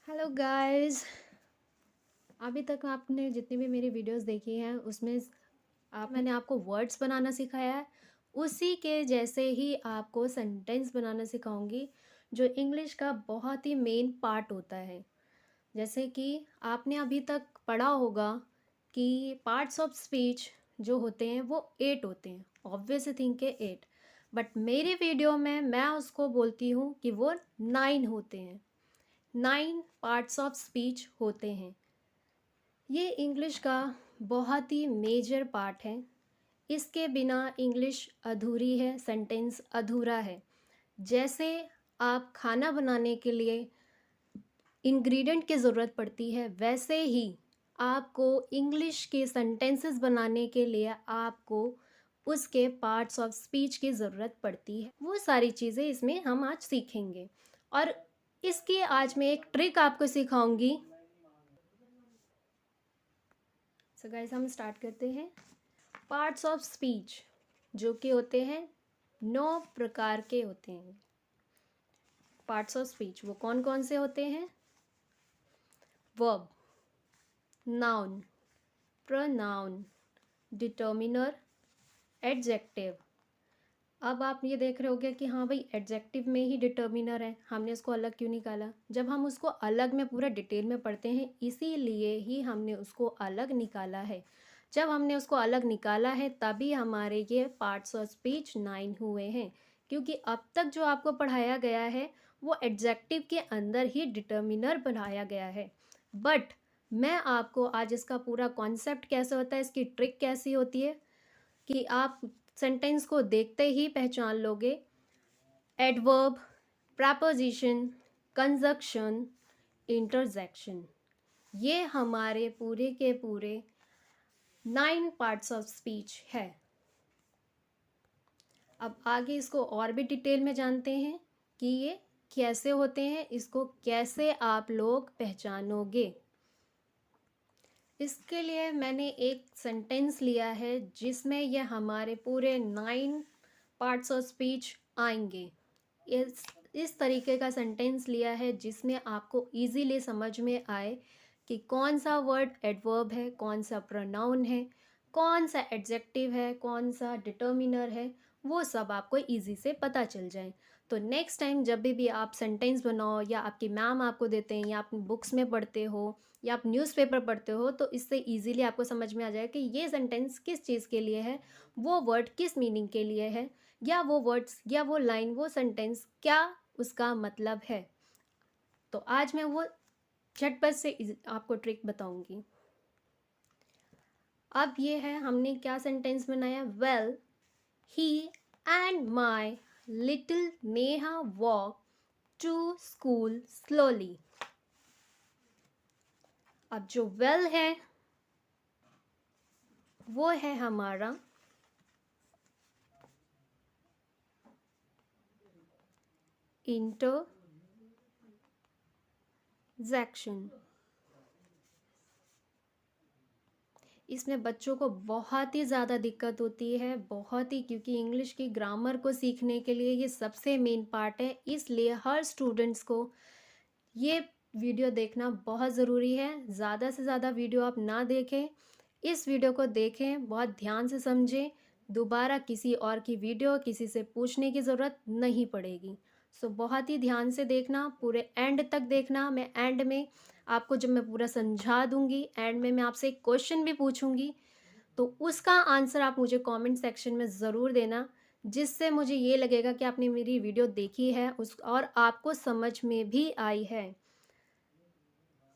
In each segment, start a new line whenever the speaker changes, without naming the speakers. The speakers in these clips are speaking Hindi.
Hello guys. अभी तक आपने जितनी भी मेरी वीडियोस देखी हैं उसमें मैंने आपको वर्ड्स बनाना सिखाया है, उसी के जैसे ही आपको सेंटेंस बनाना सिखाऊंगी जो इंग्लिश का बहुत ही मेन पार्ट होता है। जैसे कि आपने अभी तक पढ़ा होगा कि पार्ट्स ऑफ स्पीच जो होते हैं वो 8 होते हैं, ऑब्वियस थिंग के 8, बट मेरी वीडियो में मैं उसको बोलती हूँ कि वो 9 होते हैं। 9 पार्ट्स ऑफ स्पीच होते हैं। ये इंग्लिश का बहुत ही मेजर पार्ट है। इसके बिना इंग्लिश अधूरी है, सेंटेंस अधूरा है। जैसे आप खाना बनाने के लिए इंग्रेडिएंट की ज़रूरत पड़ती है, वैसे ही आपको इंग्लिश के सेंटेंसेस बनाने के लिए आपको उसके पार्ट्स ऑफ स्पीच की ज़रूरत पड़ती है। वो सारी चीज़ें इसमें हम आज सीखेंगे और इसकी आज मैं एक ट्रिक आपको सिखाऊंगी। सो गाइस, हम स्टार्ट करते हैं। पार्ट्स ऑफ स्पीच जो कि होते हैं 9 प्रकार के होते हैं। पार्ट्स ऑफ स्पीच वो कौन कौन से होते हैं? Verb, noun, pronoun, determiner, adjective. अब आप ये देख रहे होगे कि हाँ भाई, एडजेक्टिव में ही डिटर्मिनर है, हमने उसको अलग क्यों निकाला? जब हम उसको अलग में पूरा डिटेल में पढ़ते हैं, इसीलिए ही हमने उसको अलग निकाला है। जब हमने उसको अलग निकाला है तभी हमारे ये पार्ट्स ऑफ स्पीच 9 हुए हैं, क्योंकि अब तक जो आपको पढ़ाया गया है वो एडजेक्टिव के अंदर ही डिटर्मिनर बनाया गया है। बट मैं आपको आज इसका पूरा कॉन्सेप्ट कैसे होता है, इसकी ट्रिक कैसी होती है कि आप सेंटेंस को देखते ही पहचान लोगे। एडवर्ब, प्रपोजिशन, कंजक्शन, इंटरजेक्शन, ये हमारे पूरे के पूरे 9 पार्ट्स ऑफ स्पीच है। अब आगे इसको और भी डिटेल में जानते हैं कि ये कैसे होते हैं, इसको कैसे आप लोग पहचानोगे। इसके लिए मैंने एक सेंटेंस लिया है जिसमें ये हमारे पूरे 9 पार्ट्स ऑफ स्पीच आएंगे। इस तरीके का सेंटेंस लिया है जिसमें आपको इजीली समझ में आए कि कौन सा वर्ड एडवर्ब है, कौन सा प्रोनाउन है, कौन सा एडजेक्टिव है, कौन सा डिटर्मिनर है, वो सब आपको इजी से पता चल जाए। तो नेक्स्ट टाइम जब भी आप सेंटेंस बनाओ या आपकी मैम आपको देते हैं या आप बुक्स में पढ़ते हो या आप न्यूज़पेपर पढ़ते हो, तो इससे इजीली आपको समझ में आ जाए कि ये सेंटेंस किस चीज़ के लिए है, वो वर्ड किस मीनिंग के लिए है, या वो वर्ड्स या वो लाइन वो सेंटेंस क्या उसका मतलब है। तो आज मैं वो झटपट से आपको ट्रिक बताऊंगी। अब ये है, हमने क्या सेंटेंस बनाया? Well, he and my little Neha walk to school slowly. अब जो वेल है वो है हमारा इंटरजेक्शन। इसमें बच्चों को बहुत ही ज़्यादा दिक्कत होती है, बहुत ही, क्योंकि इंग्लिश की ग्रामर को सीखने के लिए ये सबसे मेन पार्ट है। इसलिए हर स्टूडेंट्स को ये वीडियो देखना बहुत ज़रूरी है। ज़्यादा से ज़्यादा वीडियो आप ना देखें, इस वीडियो को देखें, बहुत ध्यान से समझें। दोबारा किसी और की वीडियो किसी से पूछने की ज़रूरत नहीं पड़ेगी। सो बहुत ही ध्यान से देखना, पूरे एंड तक देखना। मैं एंड में आपको जब मैं पूरा समझा दूंगी, एंड में मैं आपसे एक क्वेश्चन भी पूछूंगी, तो उसका आंसर आप मुझे कमेंट सेक्शन में ज़रूर देना, जिससे मुझे ये लगेगा कि आपने मेरी वीडियो देखी है उस और आपको समझ में भी आई है।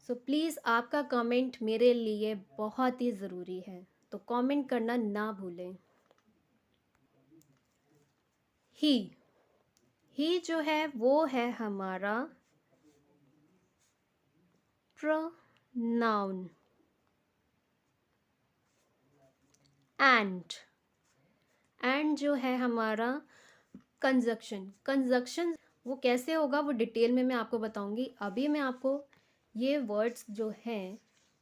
सो प्लीज़ आपका कमेंट मेरे लिए बहुत ही ज़रूरी है, तो कमेंट करना ना भूलें। ही जो है वो है हमारा प्रोनाउन। एंड जो है हमारा कंजक्शन। कंजक्शन वो कैसे होगा वो डिटेल में मैं आपको बताऊंगी। अभी मैं आपको ये वर्ड्स जो हैं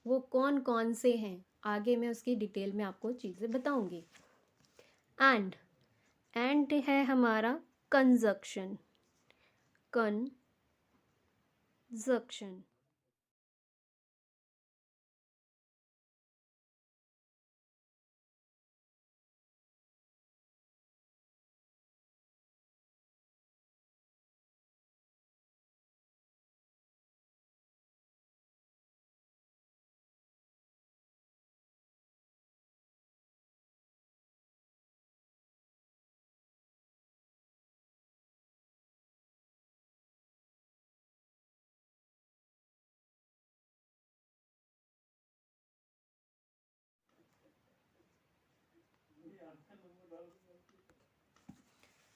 वो कौन कौन से हैं, आगे मैं उसकी डिटेल में आपको चीज़ें बताऊंगी। एंड है हमारा कंजक्शन। कंजक्शन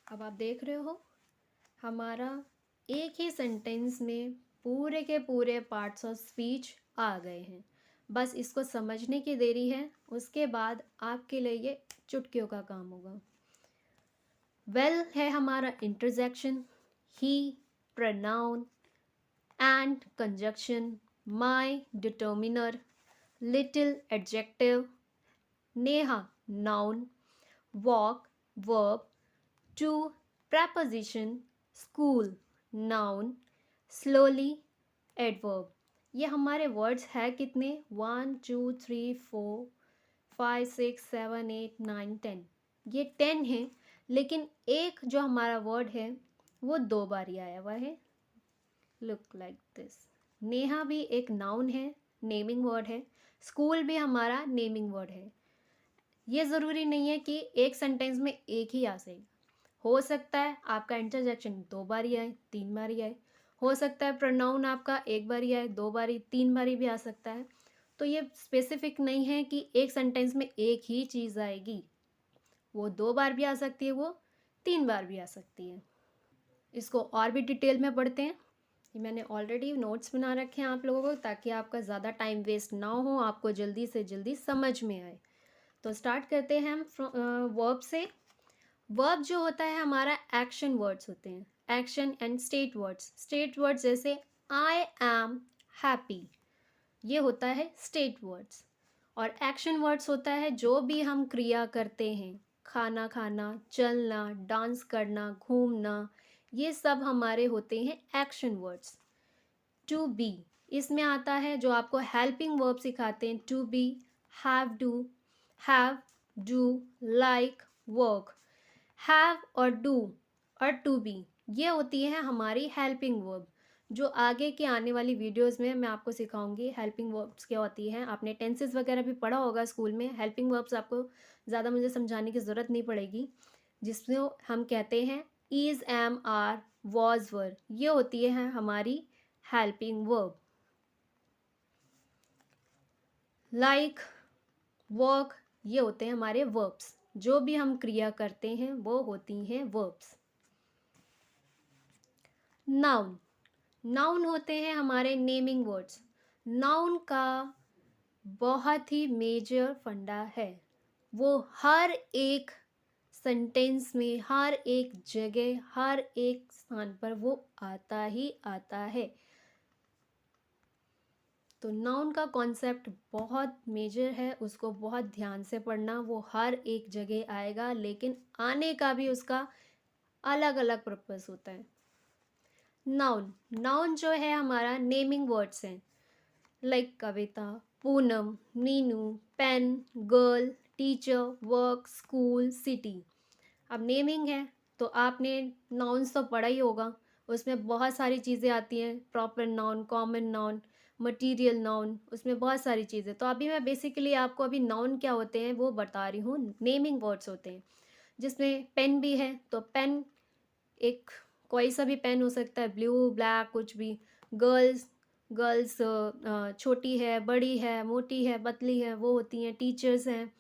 अब आप देख रहे हो हमारा एक ही सेंटेंस में पूरे के पूरे पार्ट्स ऑफ स्पीच आ गए हैं। बस इसको समझने की देरी है, उसके बाद आपके लिए ये चुटकियों का काम होगा। वेल है हमारा interjection, he, pronoun, and, conjunction, my, determiner, little, adjective, Neha, noun, walk, verb, to, preposition, school, noun, slowly, adverb। ये हमारे वर्ड्स है कितने? 1 2 3 4 5 6 7 8 9 10। ये 10 है, लेकिन एक जो हमारा वर्ड है वो 2 बार ही आया हुआ है। Look like this. नेहा भी एक नाउन है, नेमिंग वर्ड है। स्कूल भी हमारा नेमिंग वर्ड है। ये ज़रूरी नहीं है कि एक सेंटेंस में एक ही आ सके। हो सकता है आपका इंटरजेक्शन 2 बार ही आए, 3 बार ही आए। हो सकता है प्रोनाउन आपका 1 बार ही आए, 2 बार ही, 3 बार ही भी आ सकता है। तो ये स्पेसिफिक नहीं है कि एक सेंटेंस में एक ही चीज़ आएगी। वो 2 बार भी आ सकती है, वो 3 बार भी आ सकती है। इसको और भी डिटेल में पढ़ते हैं। ये मैंने ऑलरेडी नोट्स बना रखे हैं आप लोगों को, ताकि आपका ज़्यादा टाइम वेस्ट ना हो, आपको जल्दी से जल्दी समझ में आए। तो स्टार्ट करते हैं हम वर्ब से। वर्ब जो होता है हमारा एक्शन वर्ड्स होते हैं, action and state words. State words जैसे आई एम हैप्पी, ये होता है स्टेट वर्ड्स। और एक्शन वर्ड्स होता है जो भी हम क्रिया करते हैं, खाना खाना, चलना, डांस करना, घूमना, ये सब हमारे होते हैं एक्शन वर्ड्स। टू बी, इसमें आता है जो आपको हेल्पिंग वर्ब सिखाते हैं, to be, have do, like, work. Have और डू और टू बी, ये होती है हमारी हेल्पिंग वर्ब, जो आगे के आने वाली वीडियोस में मैं आपको सिखाऊंगी हेल्पिंग वर्ब्स क्या होती हैं। आपने टेंसेस वगैरह भी पढ़ा होगा स्कूल में। हेल्पिंग वर्ब्स आपको ज़्यादा मुझे समझाने की ज़रूरत नहीं पड़ेगी। जिसमें हम कहते हैं इज़, एम, आर, वॉज, वर, ये होती है हमारी हेल्पिंग वर्ब। लाइक, वर्क, ये होते हैं हमारे वर्ब्स। जो भी हम क्रिया करते हैं वो होती हैं वर्ब्स। नाउन, नाउन होते हैं हमारे नेमिंग वर्ड्स। नाउन का बहुत ही मेजर फंडा है, वो हर एक सेंटेंस में, हर एक जगह, हर एक स्थान पर वो आता ही आता है। तो नाउन का कॉन्सेप्ट बहुत मेजर है, उसको बहुत ध्यान से पढ़ना। वो हर एक जगह आएगा, लेकिन आने का भी उसका अलग अलग पर्पस होता है। नाउन, नाउन जो है हमारा नेमिंग वर्ड्स हैं, like Kavita, Poonam, Meenu, pen, girl, teacher, work, school, city. अब नेमिंग है तो आपने नाउन्स तो पढ़ा ही होगा, उसमें बहुत सारी चीज़ें आती हैं, proper noun, common noun, material noun, उसमें बहुत सारी चीज़ें। तो अभी मैं बेसिकली आपको अभी नाउन क्या होते हैं वो बता रही हूँ। नेमिंग वर्ड्स होते हैं जिसमें पेन भी है, तो पेन एक कोई सा भी पेन हो सकता है, ब्लू, ब्लैक, कुछ भी। गर्ल्स, गर्ल्स छोटी है, बड़ी है, मोटी है, पतली है, वो होती हैं। टीचर्स हैं,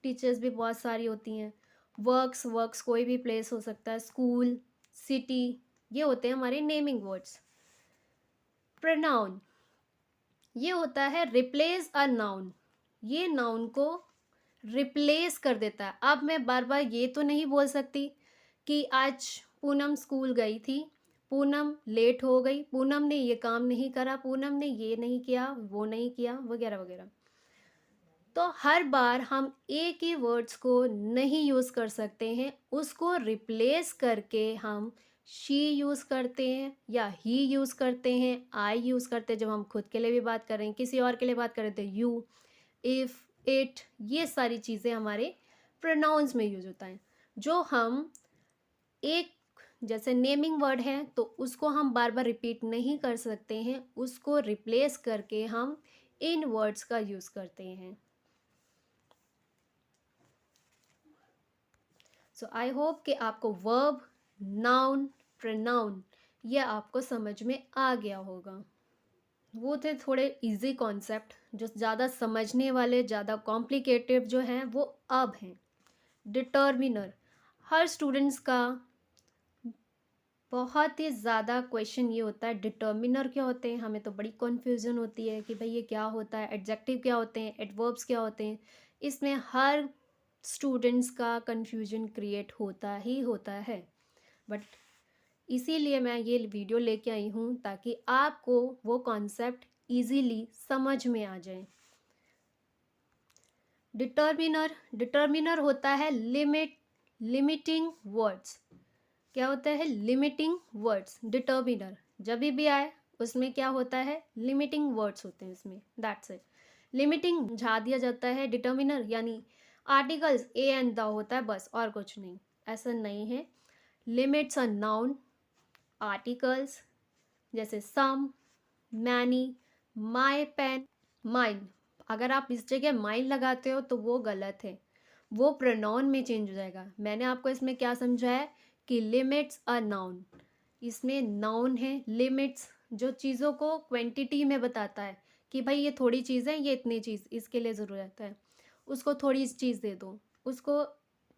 टीचर्स भी बहुत सारी होती हैं। वर्क्स, वर्क्स कोई भी प्लेस हो सकता है। स्कूल, सिटी, ये होते हैं हमारे नेमिंग वर्ड्स। प्रोनाउन, ये होता है रिप्लेस अ नाउन, ये नाउन को रिप्लेस कर देता है। अब मैं बार बार ये तो नहीं बोल सकती कि आज पूनम स्कूल गई थी, पूनम लेट हो गई, पूनम ने ये काम नहीं करा, पूनम ने ये नहीं किया, वो नहीं किया, वगैरह वगैरह। तो हर बार हम एक ही वर्ड्स को नहीं यूज़ कर सकते हैं, उसको रिप्लेस करके हम शी यूज़ करते हैं या ही यूज़ करते हैं, आई यूज़ करते हैं जब हम खुद के लिए भी बात कर रहे हैं, किसी और के लिए बात कर रहे थे यू, इफ़, इट, ये सारी चीज़ें हमारे प्रोनाउंस में यूज होता है। जो हम एक जैसे नेमिंग वर्ड है तो उसको हम बार बार रिपीट नहीं कर सकते हैं, उसको रिप्लेस करके हम इन वर्ड्स का यूज़ करते हैं। सो आई होप कि आपको वर्ब, नाउन, प्रोनाउन ये आपको समझ में आ गया होगा। वो थे थोड़े इजी कॉन्सेप्ट, जो ज़्यादा समझने वाले, ज़्यादा कॉम्प्लिकेटेड जो हैं वो अब हैं। डिटर्मिनर, हर स्टूडेंट्स का बहुत ही ज़्यादा क्वेश्चन ये होता है डिटर्मिनर क्या होते हैं, हमें तो बड़ी कन्फ्यूज़न होती है कि भाई ये क्या होता है, एडजेक्टिव क्या होते हैं, एडवर्ब्स क्या होते हैं। इसमें हर स्टूडेंट्स का कन्फ्यूजन क्रिएट होता ही होता है, बट इसीलिए मैं ये वीडियो लेके आई हूँ ताकि आपको वो कॉन्सेप्ट इजीली समझ में आ जाए। डिटर्मिनर होता है लिमिटिंग वर्ड्स। क्या होता है? Limiting words. डिटर्मिनर जब भी आए उसमें क्या होता है? लिमिटिंग वर्ड्स होते हैं उसमें, दैट्स इट। लिमिटिंग झा दिया जाता है। डिटर्मिनर यानी आर्टिकल्स ए एंड द होता है, बस, और कुछ नहीं। ऐसा नहीं है। लिमिट्स अ नाउन, आर्टिकल्स जैसे सम, मैनी, माई पेन, माइन। अगर आप इस जगह माइन लगाते हो तो वो गलत है, वो प्रोनाउन में चेंज हो जाएगा। मैंने आपको इसमें क्या समझाया कि लिमिट्स अ नाउन, इसमें नाउन है। लिमिट्स जो चीज़ों को क्वांटिटी में बताता है कि भाई ये थोड़ी चीज़ है, ये इतनी चीज़ इसके लिए ज़रूरत है, उसको थोड़ी चीज़ दे दो, उसको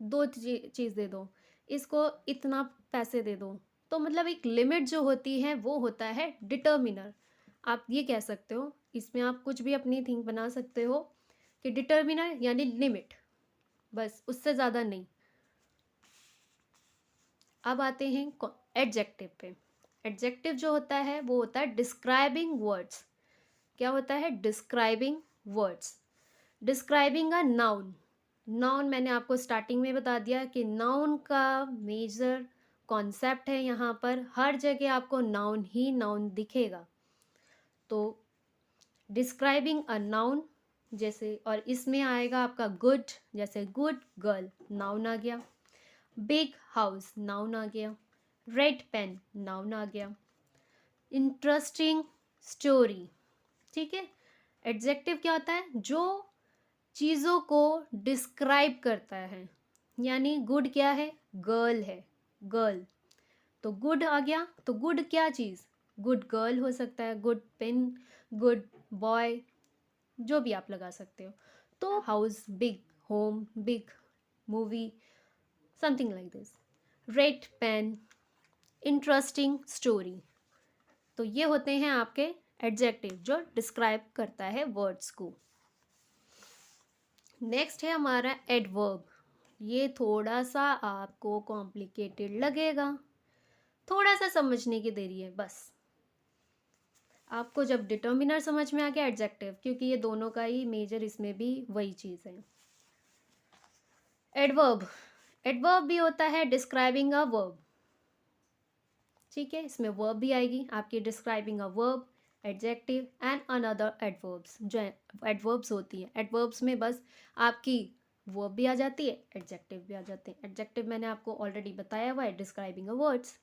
दो चीज़ दे दो, इसको इतना पैसे दे दो। तो मतलब एक लिमिट जो होती है वो होता है डिटर्मिनर। आप ये कह सकते हो, इसमें आप कुछ भी अपनी थिंक बना सकते हो कि डिटर्मिनर यानी लिमिट, बस, उससे ज़्यादा नहीं। अब आते हैं एडजेक्टिव पे। एडजेक्टिव जो होता है वो होता है डिस्क्राइबिंग वर्ड्स। क्या होता है? Describing words. Describing a noun. Noun मैंने आपको स्टार्टिंग में बता दिया कि नाउन का मेजर कॉन्सेप्ट है। यहाँ पर हर जगह आपको नाउन ही नाउन दिखेगा। तो डिस्क्राइबिंग अ नाउन जैसे, और इसमें आएगा आपका गुड, जैसे गुड गर्ल नाउन आ गया। बिग हाउस नाउन आ गया। रेड पेन नाउन आ गया। इंटरेस्टिंग स्टोरी, ठीक है। एडजेक्टिव क्या होता है? जो चीज़ों को डिस्क्राइब करता है। यानी गुड क्या है? गर्ल है, गर्ल। तो गुड आ गया, तो गुड क्या चीज़? गुड गर्ल हो सकता है, गुड पेन, गुड बॉय, जो भी आप लगा सकते हो। तो house, big home, big movie, something like this. Red pen, interesting story. तो ये होते हैं आपके एडजेक्टिव जो डिस्क्राइब करता है वर्ड्स को। नेक्स्ट है हमारा एडवर्ब। ये थोड़ा सा आपको कॉम्प्लिकेटेड लगेगा, थोड़ा सा समझने की देरी है बस। आपको जब डिटर्मिनर समझ में आ गया, एडजेक्टिव, क्योंकि ये दोनों का ही मेजर इसमें भी वही चीज़ है। एडवर्ब, एडवर्ब भी होता है डिस्क्राइबिंग अ वर्ब, ठीक है। इसमें वर्ब भी आएगी आपकी, describing a verb, adjective and another adverbs. जो एडवर्ब्स होती हैं, एडवर्ब्स में बस आपकी वर्ब भी आ जाती है, एडजेक्टिव भी आ जाते हैं। एडजेक्टिव मैंने आपको ऑलरेडी बताया हुआ है, डिस्क्राइबिंग अ वर्ड्स।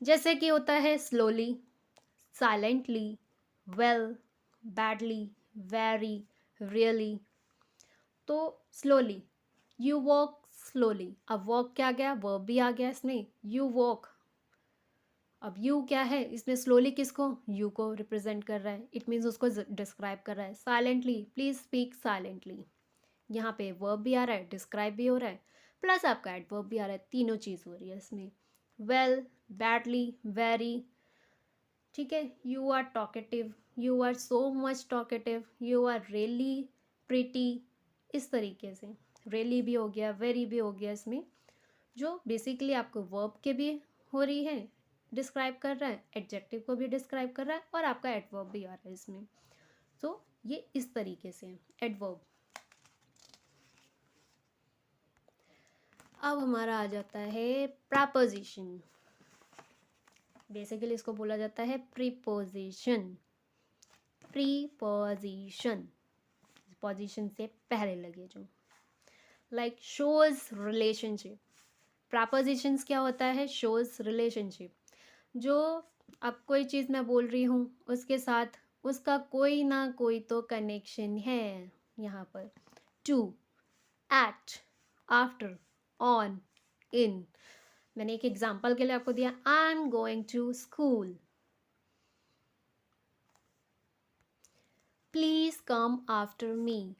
जैसे कि होता है slowly, silently, well, badly, very, really. तो स्लोली, यू वॉक स्लोली। अब वॉक क्या आ गया? वर्ब भी आ गया इसमें, यू वॉक। अब यू क्या है इसमें? स्लोली किसको? यू को रिप्रेजेंट कर रहा है, इट मीन्स उसको डिस्क्राइब कर रहा है। Silently, please speak silently. यहाँ पे वर्ब भी आ रहा है, डिस्क्राइब भी हो रहा है, प्लस आपका एडवर्ब भी आ रहा है, तीनों चीज़ हो रही है इसमें। वेल, बैडली, वेरी, ठीक है। You are talkative, you are so much talkative, you are really pretty, इस तरीके से। रियली भी हो गया, वेरी भी हो गया इसमें, जो बेसिकली आपको वर्ब के भी हो रही है, डिस्क्राइब कर रहा है, एडजेक्टिव को भी डिस्क्राइब कर रहा है, और आपका एडवर्ब भी आ रहा है इसमें। तो ये इस तरीके से है एडवर्ब। अब हमारा आ जाता है प्रपोजिशन। बेसिकली इसको बोला जाता है प्रीपोजिशन। प्रीपोजिशन, पोजिशन से पहले लगे जो, लाइक शोज रिलेशनशिप। प्रपोजिशंस क्या होता है? Shows relationship. जो अब कोई चीज़ मैं बोल रही हूँ उसके साथ उसका कोई ना कोई तो कनेक्शन है यहाँ पर। To, at, after, on, in. मैंने एक एग्जाम्पल के लिए आपको दिया, I am going to school, please come after me,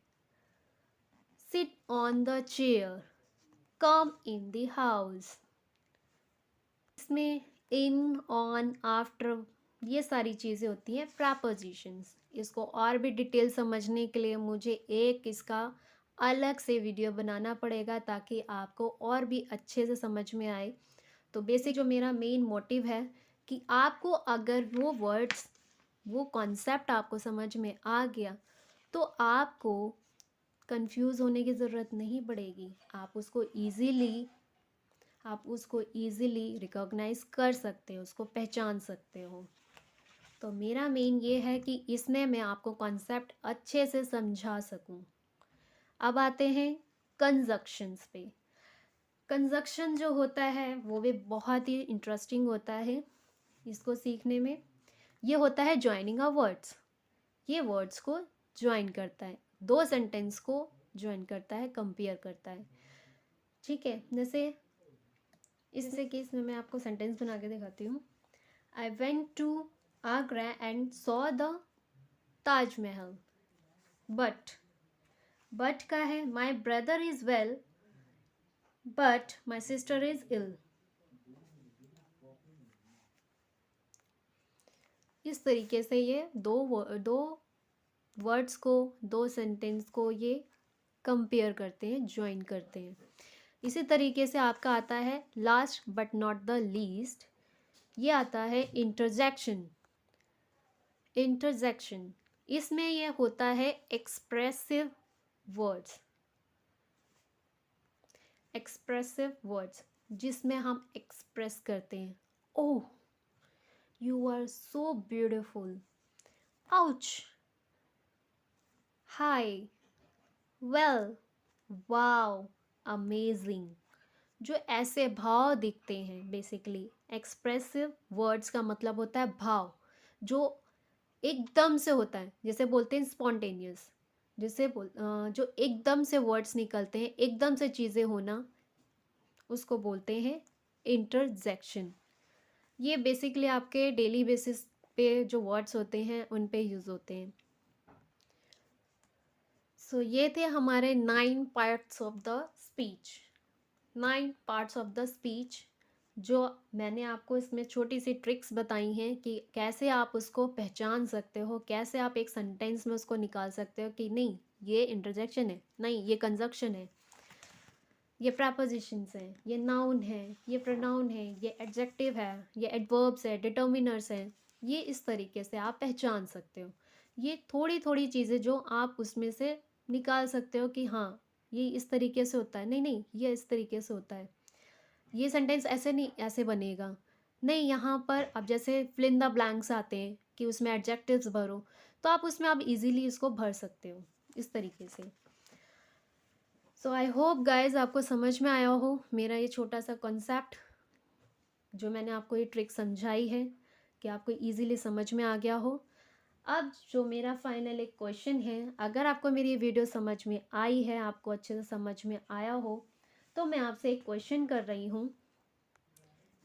sit on the chair, come in the house. इसमें इन, ऑन, आफ्टर ये सारी चीज़ें होती हैं प्रपोजिशंस। इसको और भी डिटेल समझने के लिए मुझे एक इसका अलग से वीडियो बनाना पड़ेगा ताकि आपको और भी अच्छे से समझ में आए। तो बेसिक जो मेरा मेन मोटिव है कि आपको अगर वो वर्ड्स, वो कॉन्सेप्ट आपको समझ में आ गया तो आपको कंफ्यूज होने की ज़रूरत नहीं पड़ेगी। आप उसको ईज़िली रिकॉग्नाइज कर सकते हो, उसको पहचान सकते हो। तो मेरा मेन ये है कि इसमें मैं आपको कॉन्सेप्ट अच्छे से समझा सकूं। अब आते हैं कंजक्शंस पे। कंजक्शन जो होता है वो भी बहुत ही इंटरेस्टिंग होता है इसको सीखने में। ये होता है ज्वाइनिंग अ वर्ड्स। ये वर्ड्स को ज्वाइन करता है, दो सेंटेंस को ज्वाइन करता है, कंपेयर करता है। ठीक है, जैसे इस केस में मैं आपको सेंटेंस बना के दिखाती हूँ। I went to Agra and saw the Taj Mahal. But का है my brother is well but my sister is ill. इस तरीके से ये दो वर्ड्स को, दो सेंटेंस को ये कंपेयर करते हैं, ज्वाइन करते हैं। इसी तरीके से आपका आता है last but not the least, ये आता है इंटरजेक्शन। इंटरजेक्शन इसमें ये होता है एक्सप्रेसिव वर्ड्स। एक्सप्रेसिव वर्ड्स जिसमें हम एक्सप्रेस करते हैं, oh you are so beautiful, ouch, hi, well, wow, amazing. जो ऐसे भाव दिखते हैं, बेसिकली एक्सप्रेसिव वर्ड्स का मतलब होता है भाव जो एकदम से होता है, जैसे बोलते हैं स्पॉन्टेनियस, जो एकदम से वर्ड्स निकलते हैं, एकदम से चीज़ें होना, उसको बोलते हैं इंटरजेक्शन। ये बेसिकली आपके डेली बेसिस पे जो वर्ड्स होते हैं उन पे यूज़ होते हैं। सो ये थे हमारे 9 parts of the speech. 9 parts of the speech जो मैंने आपको इसमें छोटी सी ट्रिक्स बताई हैं कि कैसे आप उसको पहचान सकते हो, कैसे आप एक सेंटेंस में उसको निकाल सकते हो कि नहीं ये इंटरजेक्शन है, नहीं ये कंजक्शन है, ये प्रपोजिशंस हैं, ये नाउन है, ये प्रोनाउन है, ये एडजेक्टिव है, ये एडवर्ब्स है, डिटर्मिनर्स हैं। ये इस तरीके से आप पहचान सकते हो। ये थोड़ी थोड़ी चीज़ें जो आप उसमें से निकाल सकते हो कि हाँ ये इस तरीके से होता है, नहीं नहीं ये इस तरीके से होता है, ये सेंटेंस ऐसे नहीं ऐसे बनेगा, नहीं यहाँ पर अब जैसे फिल इन द ब्लैंक्स आते हैं कि उसमें एडजेक्टिव्स भरो, तो आप उसमें आप इजीली इसको भर सकते हो इस तरीके से। सो आई होप गाइज आपको समझ में आया हो मेरा ये छोटा सा कॉन्सेप्ट, जो मैंने आपको ये ट्रिक समझाई है कि आपको इजीली समझ में आ गया हो। अब जो मेरा फाइनल एक क्वेश्चन है, अगर आपको मेरी ये वीडियो समझ में आई है, आपको अच्छे से समझ में आया हो, तो मैं आपसे एक क्वेश्चन कर रही हूँ।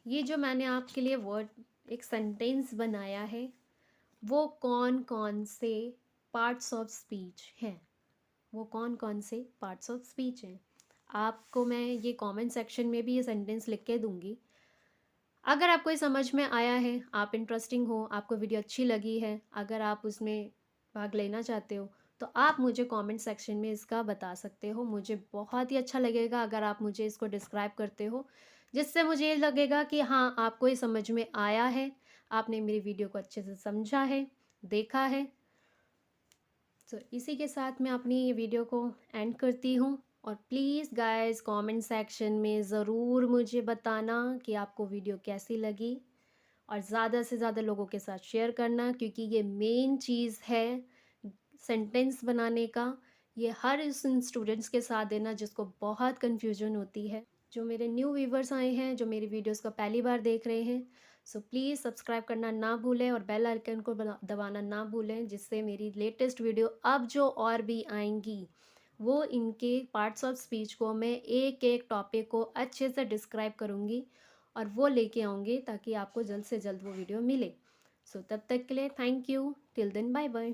ये जो मैंने आपके लिए वर्ड एक सेंटेंस बनाया है वो कौन कौन से पार्ट्स ऑफ स्पीच हैं, वो कौन कौन से पार्ट्स ऑफ स्पीच हैं। आपको मैं ये कमेंट सेक्शन में भी ये सेंटेंस लिख के दूंगी। अगर आपको ये समझ में आया है, आप इंटरेस्टिंग हो, आपको वीडियो अच्छी लगी है, अगर आप उसमें भाग लेना चाहते हो तो आप मुझे कमेंट सेक्शन में इसका बता सकते हो। मुझे बहुत ही अच्छा लगेगा अगर आप मुझे इसको डिस्क्राइब करते हो, जिससे मुझे ये लगेगा कि हाँ आपको ये समझ में आया है, आपने मेरी वीडियो को अच्छे से समझा है, देखा है। तो इसी के साथ मैं अपनी ये वीडियो को एंड करती हूँ। और प्लीज़ गाइस कमेंट सेक्शन में ज़रूर मुझे बताना कि आपको वीडियो कैसी लगी, और ज़्यादा से ज़्यादा लोगों के साथ शेयर करना, क्योंकि ये मेन चीज़ है सेंटेंस बनाने का। ये हर उस स्टूडेंट्स के साथ देना जिसको बहुत कन्फ्यूजन होती है। जो मेरे न्यू व्यूवर्स आए हैं, जो मेरी वीडियोस को पहली बार देख रहे हैं, सो प्लीज़ सब्सक्राइब करना ना भूलें और बेल आइकन को दबाना ना भूलें, जिससे मेरी लेटेस्ट वीडियो अब जो और भी आएंगी वो इनके पार्ट्स ऑफ स्पीच को मैं एक एक टॉपिक को अच्छे से डिस्क्राइब करूँगी और वो लेके आऊँगी ताकि आपको जल्द से जल्द वो वीडियो मिले। सो तब तक के लिए thank you, till then bye bye.